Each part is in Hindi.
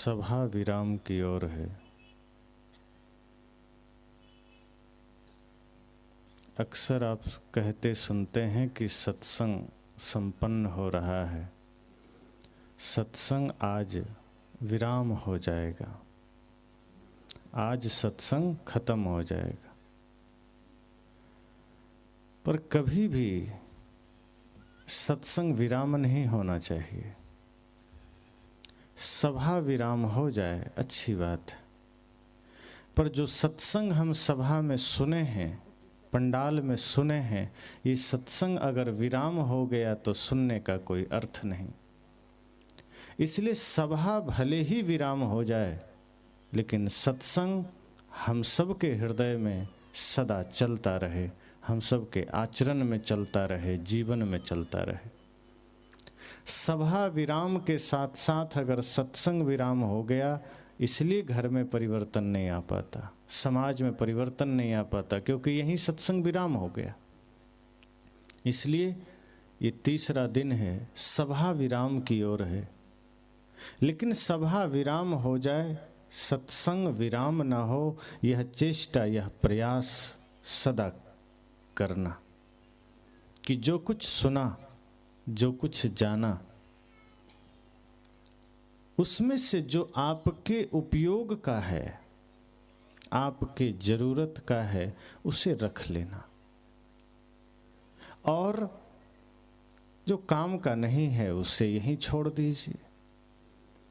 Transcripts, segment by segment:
सभा विराम की ओर है। अक्सर आप कहते सुनते हैं कि सत्संग संपन्न हो रहा है। सत्संग आज विराम हो जाएगा, आज सत्संग खत्म हो जाएगा। पर कभी भी सत्संग विराम नहीं होना चाहिए। सभा विराम हो जाए अच्छी बात है, पर जो सत्संग हम सभा में सुने हैं, पंडाल में सुने हैं, ये सत्संग अगर विराम हो गया तो सुनने का कोई अर्थ नहीं। इसलिए सभा भले ही विराम हो जाए, लेकिन सत्संग हम सब के हृदय में सदा चलता रहे, हम सब के आचरण में चलता रहे, जीवन में चलता रहे। सभा विराम के साथ साथ अगर सत्संग विराम हो गया, इसलिए घर में परिवर्तन नहीं आ पाता, समाज में परिवर्तन नहीं आ पाता, क्योंकि यहीं सत्संग विराम हो गया। इसलिए ये तीसरा दिन है, सभा विराम की ओर है। लेकिन सभा विराम हो जाए, सत्संग विराम ना हो, यह चेष्टा, यह प्रयास सदा करना कि जो कुछ सुना, जो कुछ जाना, उसमें से जो आपके उपयोग का है, आपके जरूरत का है, उसे रख लेना, और जो काम का नहीं है उसे यहीं छोड़ दीजिए।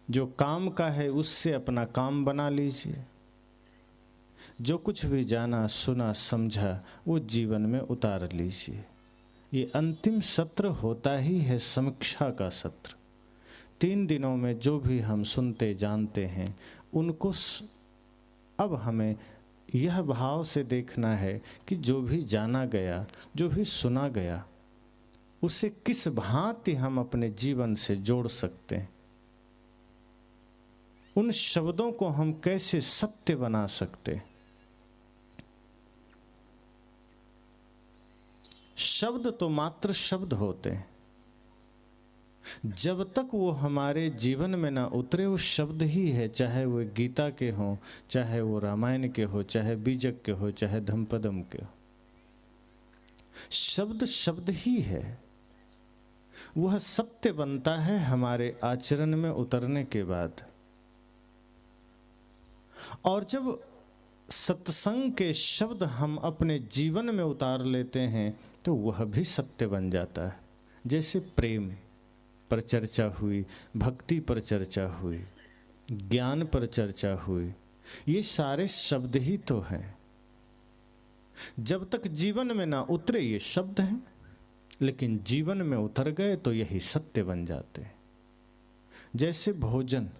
जो काम का है उससे अपना काम बना लीजिए। जो कुछ भी जाना, सुना, समझा, वो जीवन में उतार लीजिए। ये अंतिम सत्र होता ही है समीक्षा का सत्र। 3 दिनों में जो भी हम सुनते जानते हैं, उनको अब हमें यह भाव से देखना है कि जो भी जाना गया, जो भी सुना गया, उसे किस भांति हम अपने जीवन से जोड़ सकते हैं। उन शब्दों को हम कैसे सत्य बना सकते हैं। शब्द तो मात्र शब्द होते हैं, जब तक वो हमारे जीवन में ना उतरे वो शब्द ही है। चाहे वो गीता के हों, चाहे वो रामायण के हो, चाहे बीजक के हो, चाहे धम्पदम के हो, शब्द शब्द ही है। वह सत्य बनता है हमारे आचरण में उतरने के बाद। और जब सत्संग के शब्द हम अपने जीवन में उतार लेते हैं, तो वह भी सत्य बन जाता है। जैसे प्रेम पर चर्चा हुई, भक्ति पर चर्चा हुई, ज्ञान पर चर्चा हुई, ये सारे शब्द ही तो हैं। जब तक जीवन में ना उतरे ये शब्द हैं, लेकिन जीवन में उतर गए तो यही सत्य बन जाते हैं। जैसे भोजन,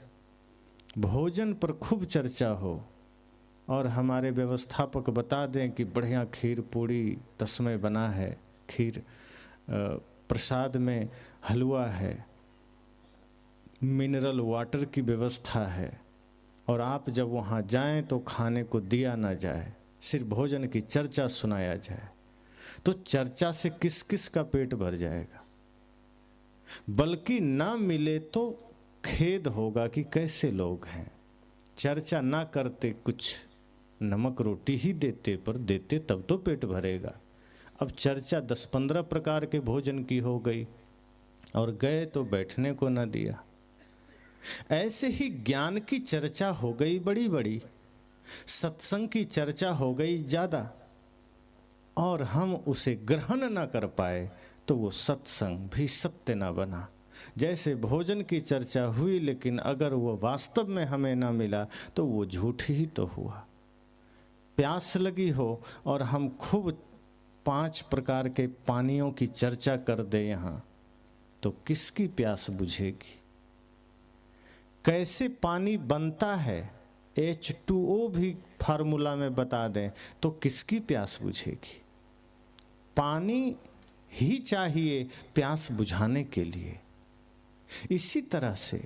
भोजन पर खूब चर्चा हो और हमारे व्यवस्थापक बता दें कि बढ़िया खीर पूड़ी तस्मै बना है, खीर प्रसाद में हलवा है, मिनरल वाटर की व्यवस्था है, और आप जब वहाँ जाएं तो खाने को दिया ना जाए, सिर्फ भोजन की चर्चा सुनाया जाए, तो चर्चा से किस किस का पेट भर जाएगा। बल्कि ना मिले तो खेद होगा कि कैसे लोग हैं। चर्चा ना करते, कुछ नमक रोटी ही देते, पर देते तब तो पेट भरेगा। अब चर्चा 10-15 प्रकार के भोजन की हो गई और गए तो बैठने को ना दिया। ऐसे ही ज्ञान की चर्चा हो गई बड़ी बड़ी, सत्संग की चर्चा हो गई ज़्यादा, और हम उसे ग्रहण ना कर पाए तो वो सत्संग भी सत्य ना बना। जैसे भोजन की चर्चा हुई, लेकिन अगर वो वास्तव में हमें ना मिला तो वो झूठ ही तो हुआ। प्यास लगी हो और हम खूब 5 प्रकार के पानियों की चर्चा कर दे यहाँ, तो किसकी प्यास बुझेगी। कैसे पानी बनता है, H2O भी फार्मूला में बता दें तो किसकी प्यास बुझेगी। पानी ही चाहिए प्यास बुझाने के लिए। इसी तरह से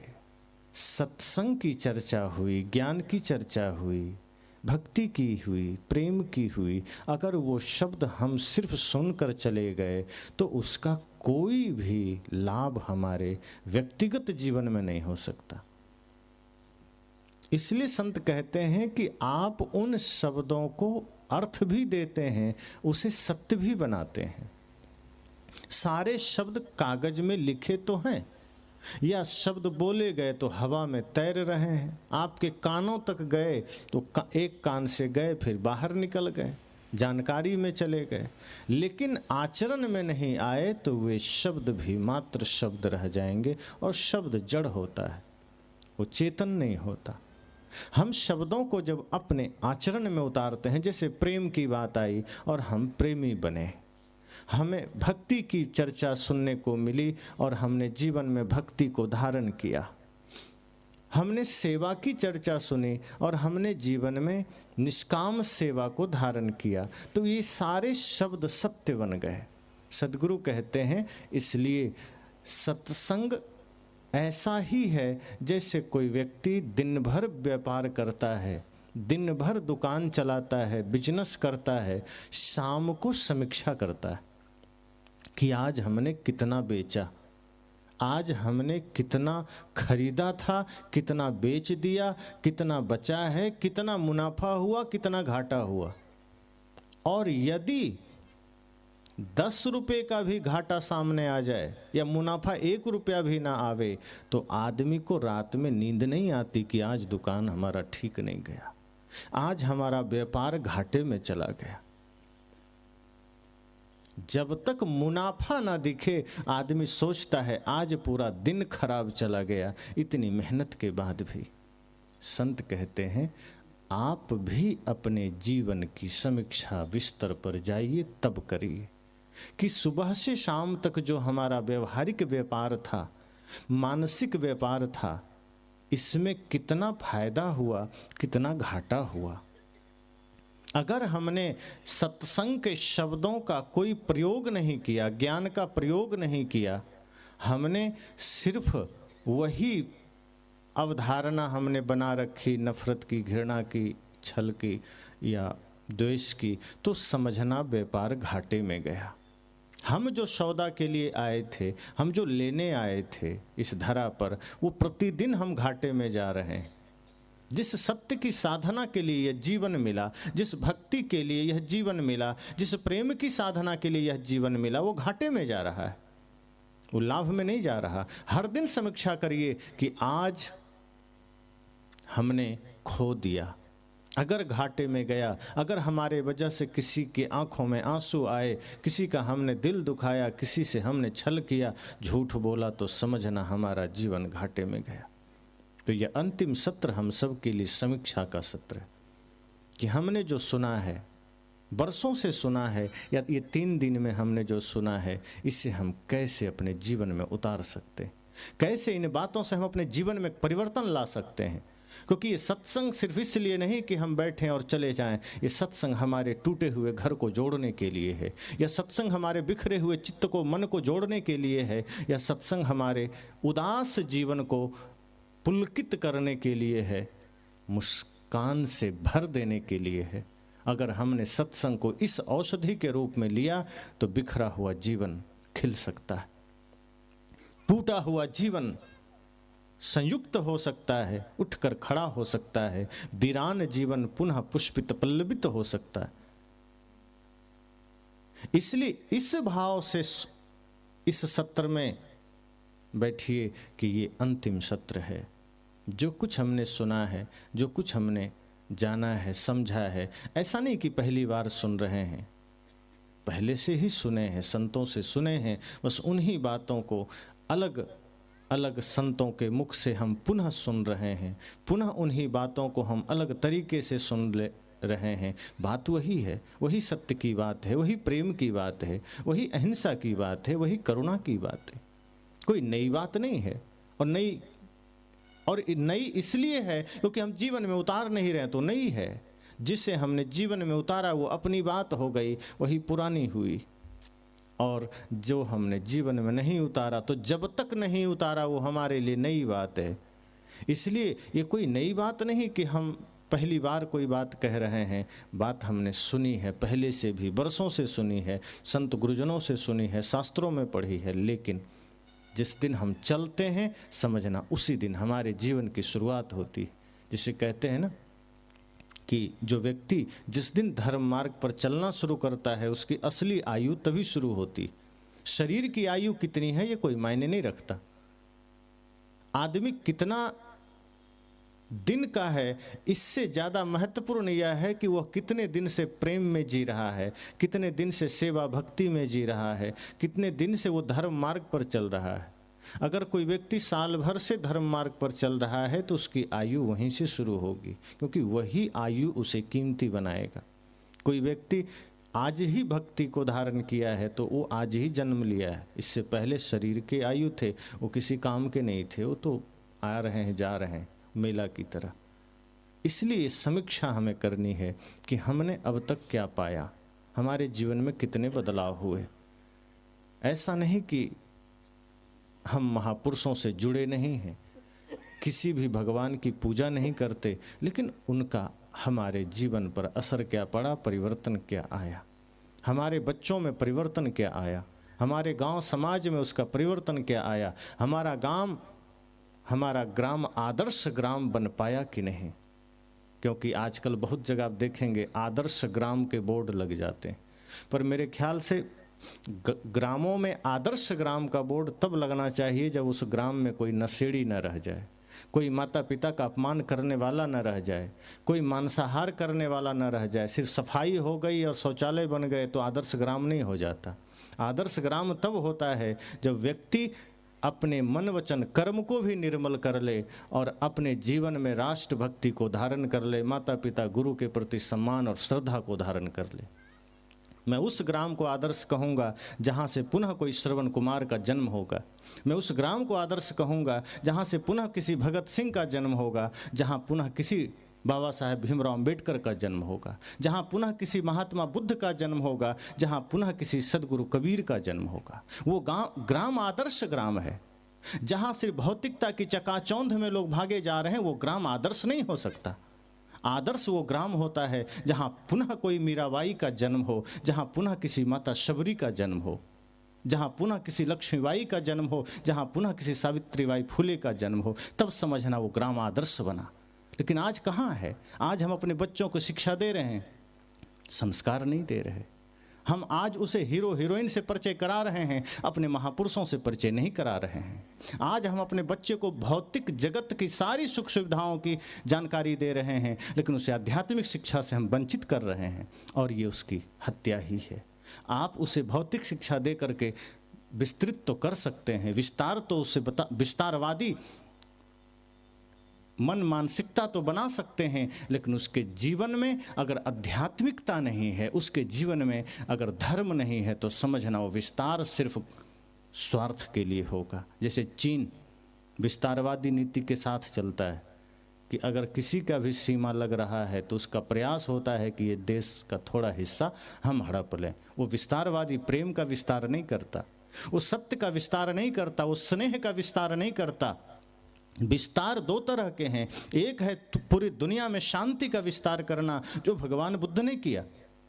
सत्संग की चर्चा हुई, ज्ञान की चर्चा हुई, भक्ति की हुई, प्रेम की हुई, अगर वो शब्द हम सिर्फ सुनकर चले गए तो उसका कोई भी लाभ हमारे व्यक्तिगत जीवन में नहीं हो सकता। इसलिए संत कहते हैं कि आप उन शब्दों को अर्थ भी देते हैं, उसे सत्य भी बनाते हैं। सारे शब्द कागज में लिखे तो हैं, या शब्द बोले गए तो हवा में तैर रहे हैं। आपके कानों तक गए तो एक कान से गए फिर बाहर निकल गए, जानकारी में चले गए, लेकिन आचरण में नहीं आए तो वे शब्द भी मात्र शब्द रह जाएंगे। और शब्द जड़ होता है, वो चेतन नहीं होता। हम शब्दों को जब अपने आचरण में उतारते हैं, जैसे प्रेम की बात आई और हम प्रेमी बने, हमें भक्ति की चर्चा सुनने को मिली और हमने जीवन में भक्ति को धारण किया। हमने सेवा की चर्चा सुनी और हमने जीवन में निष्काम सेवा को धारण किया, तो ये सारे शब्द सत्य बन गए। सद्गुरु कहते हैं इसलिए सत्संग ऐसा ही है जैसे कोई व्यक्ति दिन भर व्यापार करता है, दिन भर दुकान चलाता है, बिजनेस करता है, शाम को समीक्षा करता है कि आज हमने कितना बेचा, आज हमने कितना खरीदा था, कितना बेच दिया, कितना बचा है, कितना मुनाफा हुआ, कितना घाटा हुआ। और यदि 10 रुपये का भी घाटा सामने आ जाए या मुनाफा 1 रुपया भी ना आवे, तो आदमी को रात में नींद नहीं आती कि आज दुकान हमारा ठीक नहीं गया, आज हमारा व्यापार घाटे में चला गया। जब तक मुनाफा ना दिखे आदमी सोचता है आज पूरा दिन खराब चला गया, इतनी मेहनत के बाद भी। संत कहते हैं आप भी अपने जीवन की समीक्षा बिस्तर पर जाइए, तब करिए कि सुबह से शाम तक जो हमारा व्यवहारिक व्यापार था, मानसिक व्यापार था, इसमें कितना फायदा हुआ, कितना घाटा हुआ। अगर हमने सत्संग के शब्दों का कोई प्रयोग नहीं किया, ज्ञान का प्रयोग नहीं किया, हमने सिर्फ वही अवधारणा हमने बना रखी नफरत की, घृणा की, छल की या द्वेष की, तो समझना व्यापार घाटे में गया। हम जो सौदा के लिए आए थे, हम जो लेने आए थे इस धरा पर, वो प्रतिदिन हम घाटे में जा रहे हैं। जिस सत्य की साधना के लिए यह जीवन मिला, जिस भक्ति के लिए यह जीवन मिला, जिस प्रेम की साधना के लिए यह जीवन मिला, वो घाटे में जा रहा है, वो लाभ में नहीं जा रहा। हर दिन समीक्षा करिए कि आज हमने खो दिया, अगर घाटे में गया, अगर हमारे वजह से किसी की आंखों में आंसू आए, किसी का हमने दिल दुखाया, किसी से हमने छल किया, झूठ बोला, तो समझना हमारा जीवन घाटे में गया। तो यह अंतिम सत्र हम सब के लिए समीक्षा का सत्र है कि हमने जो सुना है, बरसों से सुना है, या ये 3 दिन में हमने जो सुना है, इसे हम कैसे अपने जीवन में उतार सकते हैं, कैसे इन बातों से हम अपने जीवन में परिवर्तन ला सकते हैं। क्योंकि ये सत्संग सिर्फ इसलिए नहीं कि हम बैठें और चले जाएं, ये सत्संग हमारे टूटे हुए घर को जोड़ने के लिए है, या सत्संग हमारे बिखरे हुए चित्त को, मन को जोड़ने के लिए है, या सत्संग हमारे उदास जीवन को पुलकित करने के लिए है, मुस्कान से भर देने के लिए है। अगर हमने सत्संग को इस औषधि के रूप में लिया तो बिखरा हुआ जीवन खिल सकता है, टूटा हुआ जीवन संयुक्त हो सकता है, उठकर खड़ा हो सकता है, वीरान जीवन पुनः पुष्पित पल्लवित हो सकता है। इसलिए इस भाव से इस सत्र में बैठिए कि ये अंतिम सत्र है। जो कुछ हमने सुना है, जो कुछ हमने जाना है, समझा है, ऐसा नहीं कि पहली बार सुन रहे हैं, पहले से ही सुने हैं, संतों से सुने हैं, बस उन्हीं बातों को अलग अलग संतों के मुख से हम पुनः सुन रहे हैं, पुनः उन्हीं बातों को हम अलग तरीके से सुन ले रहे हैं। बात वही है, वही सत्य की बात है, वही प्रेम की बात है, वही अहिंसा की बात है, वही करुणा की बात है। कोई नई बात नहीं है। और नई इसलिए है क्योंकि हम जीवन में उतार नहीं रहे, तो नई है। जिसे हमने जीवन में उतारा वो अपनी बात हो गई, वही पुरानी हुई। और जो हमने जीवन में नहीं उतारा, तो जब तक नहीं उतारा वो हमारे लिए नई बात है। इसलिए ये कोई नई बात नहीं कि हम पहली बार कोई बात कह रहे हैं, बात हमने सुनी है, पहले से भी बरसों से सुनी है, संत गुरुजनों से सुनी है, शास्त्रों में पढ़ी है। लेकिन जिस दिन हम चलते हैं, समझना उसी दिन हमारे जीवन की शुरुआत होती है। जिसे कहते हैं ना कि जो व्यक्ति जिस दिन धर्म मार्ग पर चलना शुरू करता है उसकी असली आयु तभी शुरू होती। शरीर की आयु कितनी है ये कोई मायने नहीं रखता। आदमी कितना दिन का है इससे ज़्यादा महत्वपूर्ण यह है कि वह कितने दिन से प्रेम में जी रहा है, कितने दिन से सेवा भक्ति में जी रहा है, कितने दिन से वो धर्म मार्ग पर चल रहा है। अगर कोई व्यक्ति साल भर से धर्म मार्ग पर चल रहा है तो उसकी आयु वहीं से शुरू होगी, क्योंकि वही आयु उसे कीमती बनाएगा। कोई व्यक्ति आज ही भक्ति को धारण किया है तो वो आज ही जन्म लिया है, इससे पहले शरीर के आयु थे, वो किसी काम के नहीं थे, वो तो आ रहे हैं जा रहे हैं मेला की तरह। इसलिए समीक्षा हमें करनी है कि हमने अब तक क्या पाया, हमारे जीवन में कितने बदलाव हुए। ऐसा नहीं कि हम महापुरुषों से जुड़े नहीं हैं, किसी भी भगवान की पूजा नहीं करते, लेकिन उनका हमारे जीवन पर असर क्या पड़ा, परिवर्तन क्या आया, हमारे बच्चों में परिवर्तन क्या आया, हमारे गांव समाज में उसका परिवर्तन क्या आया, हमारा ग्राम आदर्श ग्राम बन पाया कि नहीं। क्योंकि आजकल बहुत जगह आप देखेंगे आदर्श ग्राम के बोर्ड लग जाते हैं, पर मेरे ख्याल से ग्रामों में आदर्श ग्राम का बोर्ड तब लगना चाहिए जब उस ग्राम में कोई नशेड़ी न रह जाए, कोई माता पिता का अपमान करने वाला न रह जाए, कोई मांसाहार करने वाला न रह जाए। सिर्फ सफाई हो गई और शौचालय बन गए तो आदर्श ग्राम नहीं हो जाता। आदर्श ग्राम तब होता है जब व्यक्ति अपने मन वचन कर्म को भी निर्मल कर ले और अपने जीवन में राष्ट्रभक्ति को धारण कर ले, माता पिता गुरु के प्रति सम्मान और श्रद्धा को धारण कर ले। मैं उस ग्राम को आदर्श कहूँगा जहाँ से पुनः कोई श्रवण कुमार का जन्म होगा। मैं उस ग्राम को आदर्श कहूँगा जहाँ से पुनः किसी भगत सिंह का जन्म होगा, जहाँ पुनः किसी बाबा साहेब भीमराव अंबेडकर का जन्म होगा, जहाँ पुनः किसी महात्मा बुद्ध का जन्म होगा, जहाँ पुनः किसी सदगुरु कबीर का जन्म होगा। वो ग्राम आदर्श ग्राम है। जहाँ सिर्फ भौतिकता की चकाचौंध में लोग भागे जा रहे हैं वो ग्राम आदर्श नहीं हो सकता। आदर्श वो ग्राम होता है जहाँ पुनः कोई मीराबाई का जन्म हो, जहाँ पुनः किसी माता शबरी का जन्म हो, जहाँ पुनः किसी लक्ष्मीबाई का जन्म हो, जहाँ पुनः किसी सावित्रीबाई फुले का जन्म हो, तब समझना वो ग्राम आदर्श बना। लेकिन आज कहाँ है? आज हम अपने बच्चों को शिक्षा दे रहे हैं, संस्कार नहीं दे रहे। हम आज उसे हीरो हीरोइन से परिचय करा रहे हैं, अपने महापुरुषों से परिचय नहीं करा रहे हैं। आज हम अपने बच्चे को भौतिक जगत की सारी सुख सुविधाओं की जानकारी दे रहे हैं, लेकिन उसे आध्यात्मिक शिक्षा से हम वंचित कर रहे हैं, और ये उसकी हत्या ही है। आप उसे भौतिक शिक्षा दे करके विस्तृत तो कर सकते हैं, विस्तार तो उसे विस्तारवादी मन मानसिकता तो बना सकते हैं, लेकिन उसके जीवन में अगर आध्यात्मिकता नहीं है, उसके जीवन में अगर धर्म नहीं है, तो समझना वो विस्तार सिर्फ स्वार्थ के लिए होगा। जैसे चीन विस्तारवादी नीति के साथ चलता है कि अगर किसी का भी सीमा लग रहा है तो उसका प्रयास होता है कि ये देश का थोड़ा हिस्सा हम हड़प लें। वो विस्तारवादी प्रेम का विस्तार नहीं करता, वो सत्य का विस्तार नहीं करता, वो स्नेह का विस्तार नहीं करता। विस्तार दो तरह के हैं, एक है पूरी दुनिया में शांति का विस्तार करना जो भगवान बुद्ध ने किया,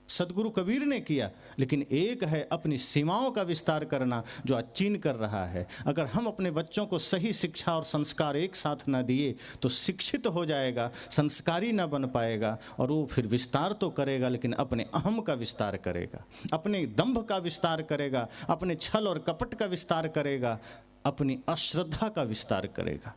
सदगुरु कबीर ने किया, लेकिन एक है अपनी सीमाओं का विस्तार करना जो आज चीन कर रहा है। अगर हम अपने बच्चों को सही शिक्षा और संस्कार एक साथ न दिए तो शिक्षित हो जाएगा, संस्कारी न बन पाएगा, और वो फिर विस्तार तो करेगा लेकिन अपने अहम का विस्तार करेगा, अपने दंभ का विस्तार करेगा, अपने छल और कपट का विस्तार करेगा, अपनी अश्रद्धा का विस्तार करेगा।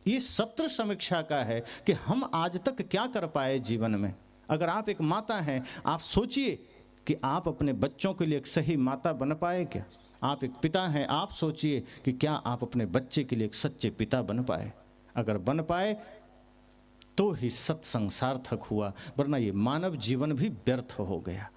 ये सत्र समीक्षा का है कि हम आज तक क्या कर पाए जीवन में। अगर आप एक माता हैं, आप सोचिए कि आप अपने बच्चों के लिए एक सही माता बन पाए क्या। आप एक पिता हैं, आप सोचिए कि क्या आप अपने बच्चे के लिए एक सच्चे पिता बन पाए। अगर बन पाए तो ही सत्संग सार्थक हुआ, वरना ये मानव जीवन भी व्यर्थ हो गया।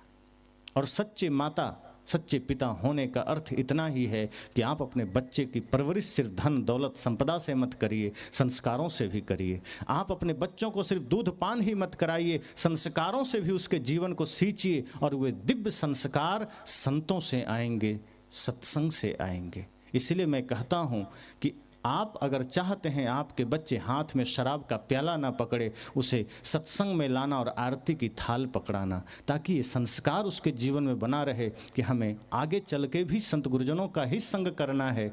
और सच्चे माता सच्चे पिता होने का अर्थ इतना ही है कि आप अपने बच्चे की परवरिश सिर्फ धन दौलत संपदा से मत करिए, संस्कारों से भी करिए। आप अपने बच्चों को सिर्फ दूध पान ही मत कराइए, संस्कारों से भी उसके जीवन को सींचिए, और वे दिव्य संस्कार संतों से आएंगे, सत्संग से आएंगे। इसलिए मैं कहता हूँ कि आप अगर चाहते हैं आपके बच्चे हाथ में शराब का प्याला ना पकड़े, उसे सत्संग में लाना और आरती की थाल पकड़ाना, ताकि ये संस्कार उसके जीवन में बना रहे कि हमें आगे चल के भी संत गुरुजनों का ही संग करना है,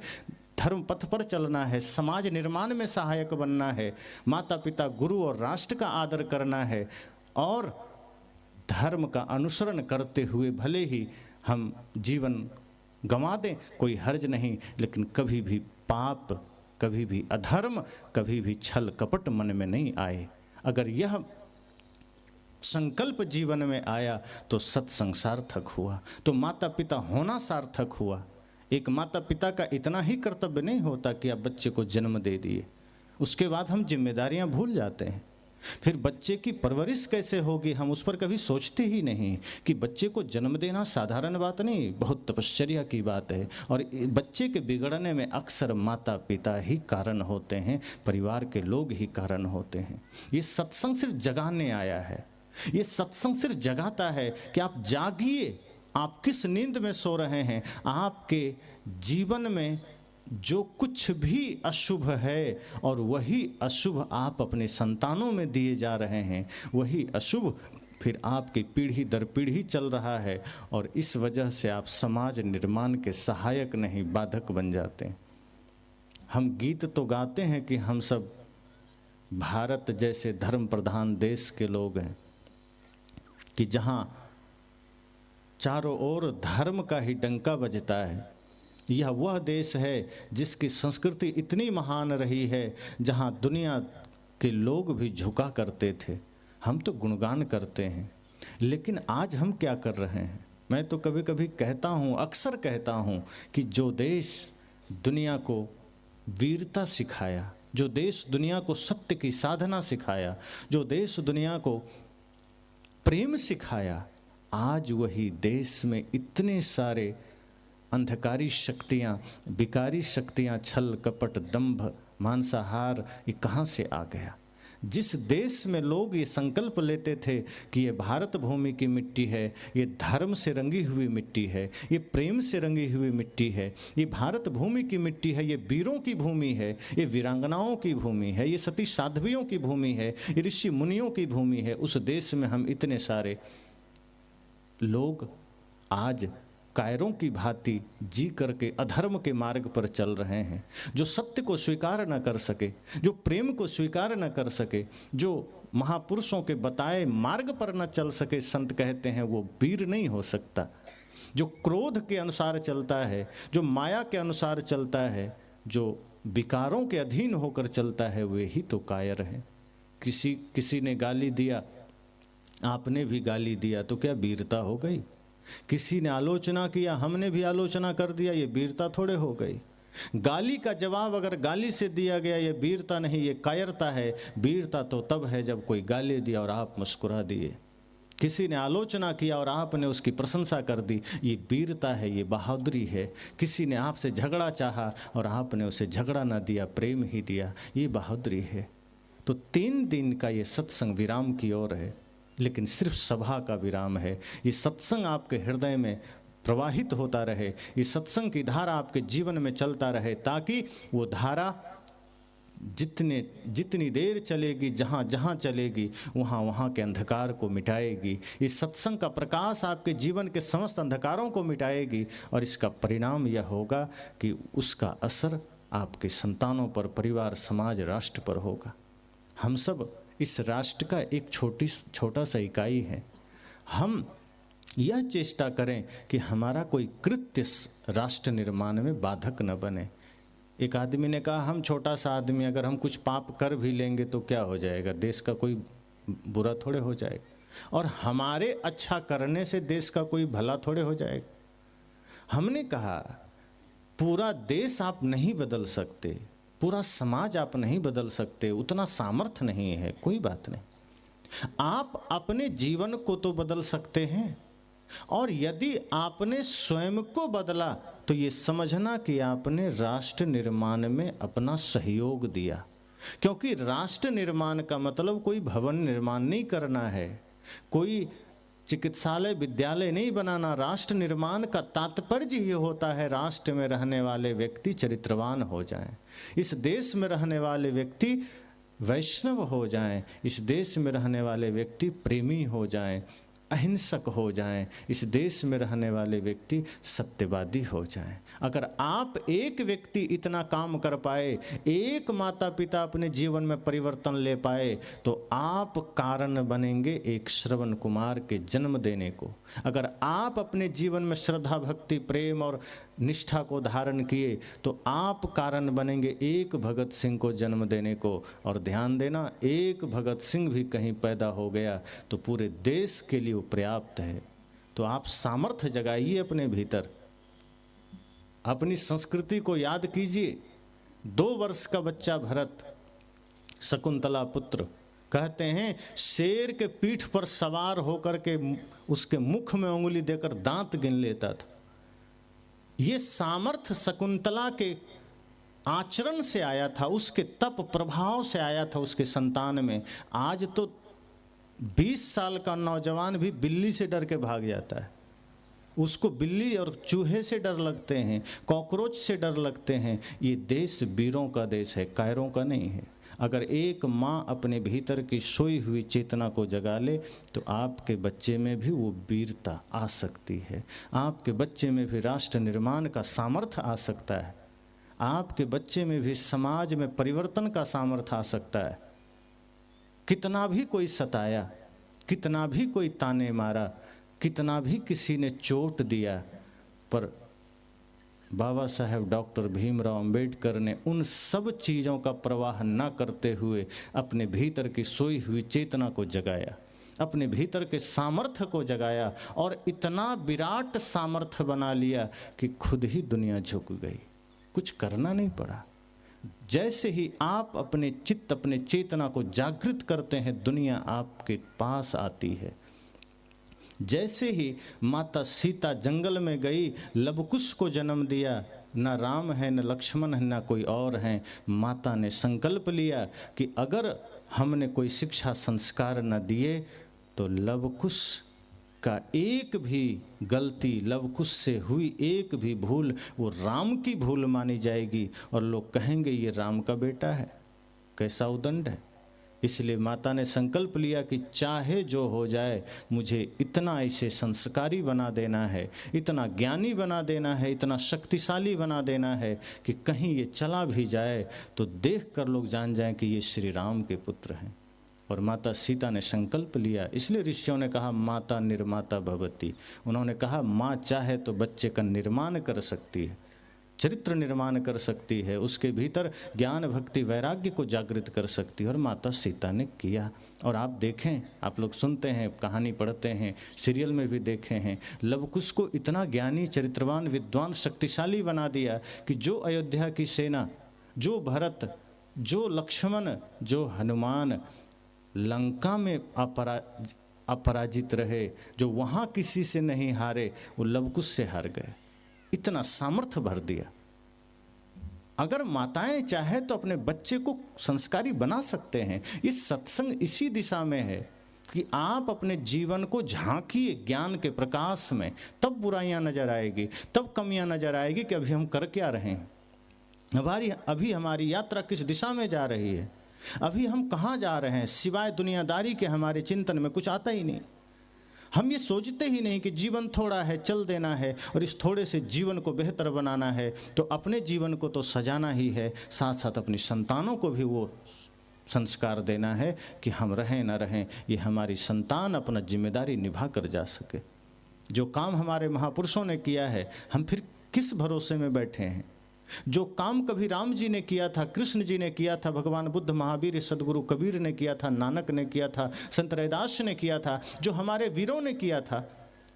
धर्म पथ पर चलना है, समाज निर्माण में सहायक बनना है, माता पिता गुरु और राष्ट्र का आदर करना है, और धर्म का अनुसरण करते हुए भले ही हम जीवन गंवा दें, कोई हर्ज नहीं, लेकिन कभी भी पाप, कभी भी अधर्म, कभी भी छल कपट मन में नहीं आए। अगर यह संकल्प जीवन में आया तो सत्संग सार्थक हुआ, तो माता पिता होना सार्थक हुआ। एक माता पिता का इतना ही कर्तव्य नहीं होता कि आप बच्चे को जन्म दे दिए, उसके बाद हम जिम्मेदारियां भूल जाते हैं। फिर बच्चे की परवरिश कैसे होगी, हम उस पर कभी सोचते ही नहीं कि बच्चे को जन्म देना साधारण बात नहीं, बहुत तपश्चर्या की बात है। और बच्चे के बिगड़ने में अक्सर माता पिता ही कारण होते हैं, परिवार के लोग ही कारण होते हैं। ये सत्संग सिर्फ जगाने आया है, ये सत्संग सिर्फ जगाता है कि आप जागिए, आप किस नींद में सो रहे हैं। आपके जीवन में जो कुछ भी अशुभ है और वही अशुभ आप अपने संतानों में दिए जा रहे हैं, वही अशुभ फिर आपकी पीढ़ी दर पीढ़ी चल रहा है, और इस वजह से आप समाज निर्माण के सहायक नहीं, बाधक बन जाते हैं। हम गीत तो गाते हैं कि हम सब भारत जैसे धर्म प्रधान देश के लोग हैं, कि जहाँ चारों ओर धर्म का ही डंका बजता है। यह वह देश है जिसकी संस्कृति इतनी महान रही है, जहाँ दुनिया के लोग भी झुका करते थे। हम तो गुणगान करते हैं, लेकिन आज हम क्या कर रहे हैं? मैं तो कभी कभी कहता हूँ, अक्सर कहता हूँ कि जो देश दुनिया को वीरता सिखाया, जो देश दुनिया को सत्य की साधना सिखाया, जो देश दुनिया को प्रेम सिखाया, आज वही देश में इतने सारे अंधकारी शक्तियाँ, विकारी शक्तियाँ, छल कपट दंभ मांसाहार, ये कहाँ से आ गया? जिस देश में लोग ये संकल्प लेते थे कि ये भारत भूमि की मिट्टी है, ये धर्म से रंगी हुई मिट्टी है, ये प्रेम से रंगी हुई मिट्टी है, ये भारत भूमि की मिट्टी है, ये वीरों की भूमि है, ये वीरांगनाओं की भूमि है, ये सती साध्वियों की भूमि है, ये ऋषि मुनियों की भूमि है, उस देश में हम इतने सारे लोग आज कायरों की भांति जी करके अधर्म के मार्ग पर चल रहे हैं। जो सत्य को स्वीकार न कर सके, जो प्रेम को स्वीकार न कर सके, जो महापुरुषों के बताए मार्ग पर न चल सके, संत कहते हैं वो वीर नहीं हो सकता। जो क्रोध के अनुसार चलता है, जो माया के अनुसार चलता है, जो विकारों के अधीन होकर चलता है, वे ही तो कायर हैं। किसी ने गाली दिया, आपने भी गाली दिया, तो क्या वीरता हो गई? किसी ने आलोचना किया, हमने भी आलोचना कर दिया, ये वीरता थोड़े हो गई? गाली का जवाब अगर गाली से दिया गया, ये वीरता नहीं, ये कायरता है। वीरता तो तब है जब कोई गाली दिया और आप मुस्कुरा दिए। किसी ने आलोचना किया और आपने उसकी प्रशंसा कर दी, ये वीरता है, ये बहादुरी है। किसी ने आपसे झगड़ा चाहा और आपने उसे झगड़ा ना दिया, प्रेम ही दिया, ये बहादुरी है। तो 3 दिन का ये सत्संग विराम की ओर है, लेकिन सिर्फ सभा का विराम है। ये सत्संग आपके हृदय में प्रवाहित होता रहे, ये सत्संग की धारा आपके जीवन में चलता रहे, ताकि वो धारा जितनी देर चलेगी, जहाँ जहाँ चलेगी, वहाँ वहाँ के अंधकार को मिटाएगी। इस सत्संग का प्रकाश आपके जीवन के समस्त अंधकारों को मिटाएगी, और इसका परिणाम यह होगा कि उसका असर आपके संतानों पर, परिवार, समाज, राष्ट्र पर होगा। हम सब इस राष्ट्र का एक छोटा सा इकाई है। हम यह चेष्टा करें कि हमारा कोई कृत्य राष्ट्र निर्माण में बाधक न बने। एक आदमी ने कहा, हम छोटा सा आदमी, अगर हम कुछ पाप कर भी लेंगे तो क्या हो जाएगा, देश का कोई बुरा थोड़े हो जाएगा, और हमारे अच्छा करने से देश का कोई भला थोड़े हो जाएगा। हमने कहा, पूरा देश आप नहीं बदल सकते, पूरा समाज आप नहीं बदल सकते, उतना सामर्थ्य नहीं है, कोई बात नहीं। आप अपने जीवन को तो बदल सकते हैं, और यदि आपने स्वयं को बदला तो ये समझना कि आपने राष्ट्र निर्माण में अपना सहयोग दिया। क्योंकि राष्ट्र निर्माण का मतलब कोई भवन निर्माण नहीं करना है, कोई चिकित्सालय विद्यालय नहीं बनाना। राष्ट्र निर्माण का तात्पर्य ही होता है राष्ट्र में रहने वाले व्यक्ति चरित्रवान हो जाएं, इस देश में रहने वाले व्यक्ति वैष्णव हो जाएं, इस देश में रहने वाले व्यक्ति प्रेमी हो जाएं, अहिंसक हो जाएं, इस देश में रहने वाले व्यक्ति सत्यवादी हो जाएं। अगर आप एक व्यक्ति इतना काम कर पाए, एक माता पिता अपने जीवन में परिवर्तन ले पाए, तो आप कारण बनेंगे एक श्रवण कुमार के जन्म देने को। अगर आप अपने जीवन में श्रद्धा भक्ति प्रेम और निष्ठा को धारण किए, तो आप कारण बनेंगे एक भगत सिंह को जन्म देने को। और ध्यान देना, एक भगत सिंह भी कहीं पैदा हो गया तो पूरे देश के लिए वो पर्याप्त है। तो आप सामर्थ्य जगाइए अपने भीतर, अपनी संस्कृति को याद कीजिए। 2 वर्ष का बच्चा भरत, शकुंतला पुत्र, कहते हैं शेर के पीठ पर सवार होकर के उसके मुख में उंगली देकर दांत गिन लेता था। ये सामर्थ्य शकुंतला के आचरण से आया था, उसके तप प्रभाव से आया था उसके संतान में। आज तो 20 साल का नौजवान भी बिल्ली से डर के भाग जाता है। उसको बिल्ली और चूहे से डर लगते हैं, कॉकरोच से डर लगते हैं। ये देश वीरों का देश है, कायरों का नहीं है। अगर एक माँ अपने भीतर की सोई हुई चेतना को जगा ले, तो आपके बच्चे में भी वो वीरता आ सकती है। आपके बच्चे में भी राष्ट्र निर्माण का सामर्थ्य आ सकता है। आपके बच्चे में भी समाज में परिवर्तन का सामर्थ्य आ सकता है। कितना भी कोई सताया, कितना भी कोई ताने मारा, कितना भी किसी ने चोट दिया, पर बाबा साहेब डॉक्टर भीमराव अंबेडकर ने उन सब चीज़ों का प्रवाह न करते हुए अपने भीतर की सोई हुई चेतना को जगाया, अपने भीतर के सामर्थ्य को जगाया, और इतना विराट सामर्थ्य बना लिया कि खुद ही दुनिया झुक गई। कुछ करना नहीं पड़ा। जैसे ही आप अपने चित्त, अपने चेतना को जागृत करते हैं, दुनिया आपके पास आती है। जैसे ही माता सीता जंगल में गई, लवकुश को जन्म दिया, न राम है न लक्ष्मण है न कोई और हैं, माता ने संकल्प लिया कि अगर हमने कोई शिक्षा संस्कार न दिए तो लवकुश का एक भी गलती, लवकुश से हुई एक भी भूल, वो राम की भूल मानी जाएगी और लोग कहेंगे ये राम का बेटा है। कैसा उदंड है। इसलिए माता ने संकल्प लिया कि चाहे जो हो जाए, मुझे इतना इसे संस्कारी बना देना है, इतना ज्ञानी बना देना है, इतना शक्तिशाली बना देना है कि कहीं ये चला भी जाए तो देख कर लोग जान जाएं कि ये श्री राम के पुत्र हैं। और माता सीता ने संकल्प लिया। इसलिए ऋषियों ने कहा माता निर्माता भवती। उन्होंने कहा माँ चाहे तो बच्चे का निर्माण कर सकती है, चरित्र निर्माण कर सकती है, उसके भीतर ज्ञान भक्ति वैराग्य को जागृत कर सकती है। और माता सीता ने किया। और आप देखें, आप लोग सुनते हैं, कहानी पढ़ते हैं, सीरियल में भी देखे हैं, लवकुश को इतना ज्ञानी, चरित्रवान, विद्वान, शक्तिशाली बना दिया कि जो अयोध्या की सेना, जो भरत, जो लक्ष्मण, जो हनुमान लंका में अपराजित रहे, जो वहाँ किसी से नहीं हारे, वो लवकुश से हार गए। इतना सामर्थ्य भर दिया। अगर माताएं चाहे तो अपने बच्चे को संस्कारी बना सकते हैं। ये सत्संग इसी दिशा में है कि आप अपने जीवन को झांकिए ज्ञान के प्रकाश में, तब बुराइयां नजर आएगी, तब कमियां नजर आएगी कि अभी हम कर क्या रहे हैं, अभी हमारी यात्रा किस दिशा में जा रही है, अभी हम कहाँ जा रहे हैं। सिवाय दुनियादारी के हमारे चिंतन में कुछ आता ही नहीं। हम ये सोचते ही नहीं कि जीवन थोड़ा है, चल देना है, और इस थोड़े से जीवन को बेहतर बनाना है। तो अपने जीवन को तो सजाना ही है, साथ साथ अपनी संतानों को भी वो संस्कार देना है कि हम रहें न रहें, ये हमारी संतान अपना जिम्मेदारी निभा कर जा सके। जो काम हमारे महापुरुषों ने किया है, हम फिर किस भरोसे में बैठे हैं। जो काम कभी राम जी ने किया था, कृष्ण जी ने किया था, भगवान बुद्ध, महावीर, सदगुरु कबीर ने किया था, नानक ने किया था, संत रैदास ने किया था, जो हमारे वीरों ने किया था,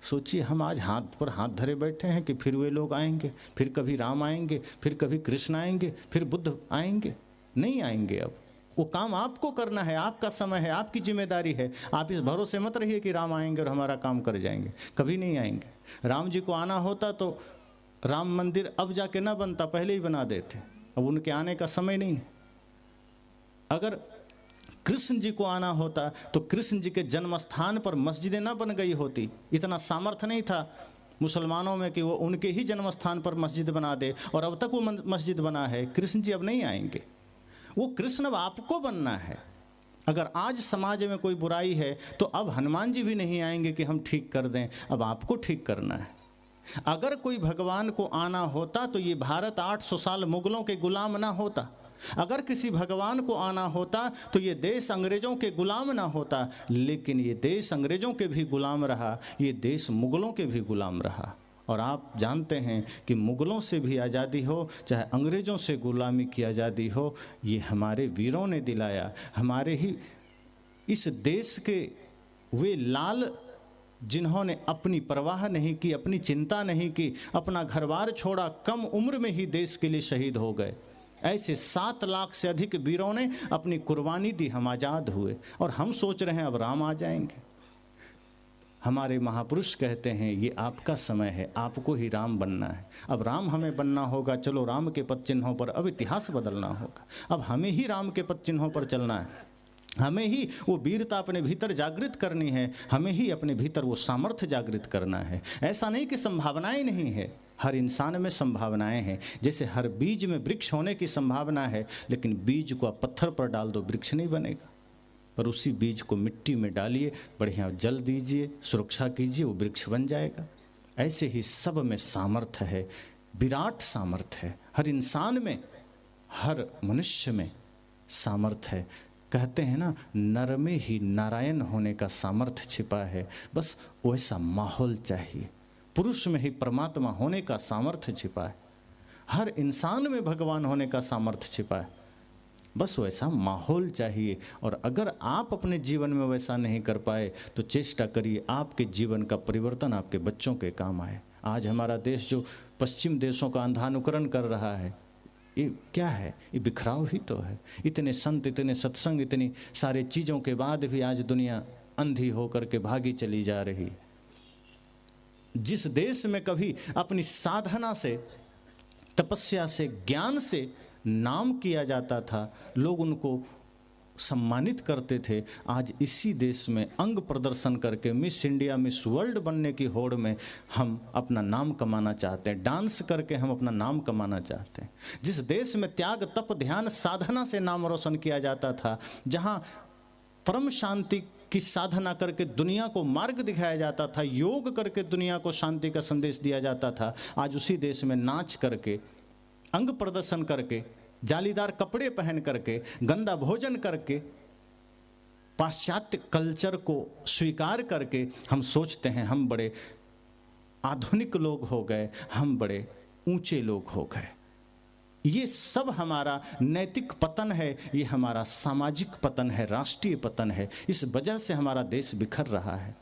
सोचिए हम आज हाथ पर हाथ धरे बैठे हैं कि फिर वे लोग आएंगे, फिर कभी राम आएंगे, फिर कभी कृष्ण आएंगे, फिर बुद्ध आएंगे। नहीं आएंगे। अब वो काम आपको करना है, आपका समय है, आपकी जिम्मेदारी है। आप इस भरोसे मत रहिए कि राम आएंगे और हमारा काम कर जाएंगे, कभी नहीं आएंगे। राम जी को आना होता तो राम मंदिर अब जाके ना बनता, पहले ही बना देते। अब उनके आने का समय नहीं है। अगर कृष्ण जी को आना होता तो कृष्ण जी के जन्म स्थान पर मस्जिदें ना बन गई होती। इतना सामर्थ्य नहीं था मुसलमानों में कि वो उनके ही जन्म स्थान पर मस्जिद बना दे, और अब तक वो मस्जिद बना है। कृष्ण जी अब नहीं आएंगे। वो कृष्ण अब आपको बनना है, अगर आज समाज में कोई बुराई है तो अब हनुमान जी भी नहीं आएंगे कि हम ठीक कर दें, अब आपको ठीक करना है। अगर कोई भगवान को आना होता तो ये भारत 800 साल मुगलों के गुलाम ना होता। अगर किसी भगवान को आना होता तो ये देश अंग्रेजों के गुलाम ना होता। लेकिन ये देश अंग्रेजों के भी गुलाम रहा, ये देश मुगलों के भी गुलाम रहा। और आप जानते हैं कि मुगलों से भी आज़ादी हो, चाहे अंग्रेज़ों से गुलामी की आज़ादी हो, ये हमारे वीरों ने दिलाया। हमारे ही इस देश के वे लाल जिन्होंने अपनी परवाह नहीं की, अपनी चिंता नहीं की, अपना घरबार छोड़ा, कम उम्र में ही देश के लिए शहीद हो गए। ऐसे 7 लाख से अधिक वीरों ने अपनी कुर्बानी दी, हम आज़ाद हुए। और हम सोच रहे हैं अब राम आ जाएंगे। हमारे महापुरुष कहते हैं ये आपका समय है, आपको ही राम बनना है। अब राम हमें बनना होगा। चलो राम के पद चिन्हों पर अब इतिहास बदलना होगा। अब हमें ही राम के पद चिन्हों पर चलना है। हमें ही वो वीरता अपने भीतर जागृत करनी है। हमें ही अपने भीतर वो सामर्थ्य जागृत करना है। ऐसा नहीं कि संभावनाएं नहीं है, हर इंसान में संभावनाएं हैं। जैसे हर बीज में वृक्ष होने की संभावना है, लेकिन बीज को आप पत्थर पर डाल दो, वृक्ष नहीं बनेगा। पर उसी बीज को मिट्टी में डालिए, बढ़िया जल दीजिए, सुरक्षा कीजिए, वो वृक्ष बन जाएगा। ऐसे ही सब में सामर्थ्य है, विराट सामर्थ्य है। हर इंसान में, हर मनुष्य में सामर्थ्य है। कहते हैं ना, नर में ही नारायण होने का सामर्थ्य छिपा है। बस वैसा माहौल चाहिए। पुरुष में ही परमात्मा होने का सामर्थ्य छिपा है। हर इंसान में भगवान होने का सामर्थ्य छिपा है। बस वैसा माहौल चाहिए। और अगर आप अपने जीवन में वैसा नहीं कर पाए तो चेष्टा करिए आपके जीवन का परिवर्तन आपके बच्चों के काम आए। आज हमारा देश जो पश्चिम देशों का अंधानुकरण कर रहा है, ये क्या है? ये बिखराव ही तो है। इतने संत, इतने सत्संग, इतनी सारे चीज़ों के बाद भी आज दुनिया अंधी होकर के भागी चली जा रही। जिस देश में कभी अपनी साधना से, तपस्या से, ज्ञान से नाम किया जाता था, लोग उनको सम्मानित करते थे, आज इसी देश में अंग प्रदर्शन करके मिस इंडिया, मिस वर्ल्ड बनने की होड़ में हम अपना नाम कमाना चाहते हैं। डांस करके हम अपना नाम कमाना चाहते हैं। जिस देश में त्याग, तप, ध्यान, साधना से नाम रोशन किया जाता था, जहाँ परम शांति की साधना करके दुनिया को मार्ग दिखाया जाता था, योग करके दुनिया को शांति का संदेश दिया जाता था, आज उसी देश में नाच करके, अंग प्रदर्शन करके, जालीदार कपड़े पहन करके, गंदा भोजन करके, पाश्चात्य कल्चर को स्वीकार करके हम सोचते हैं हम बड़े आधुनिक लोग हो गए, हम बड़े ऊंचे लोग हो गए। ये सब हमारा नैतिक पतन है, ये हमारा सामाजिक पतन है, राष्ट्रीय पतन है। इस वजह से हमारा देश बिखर रहा है।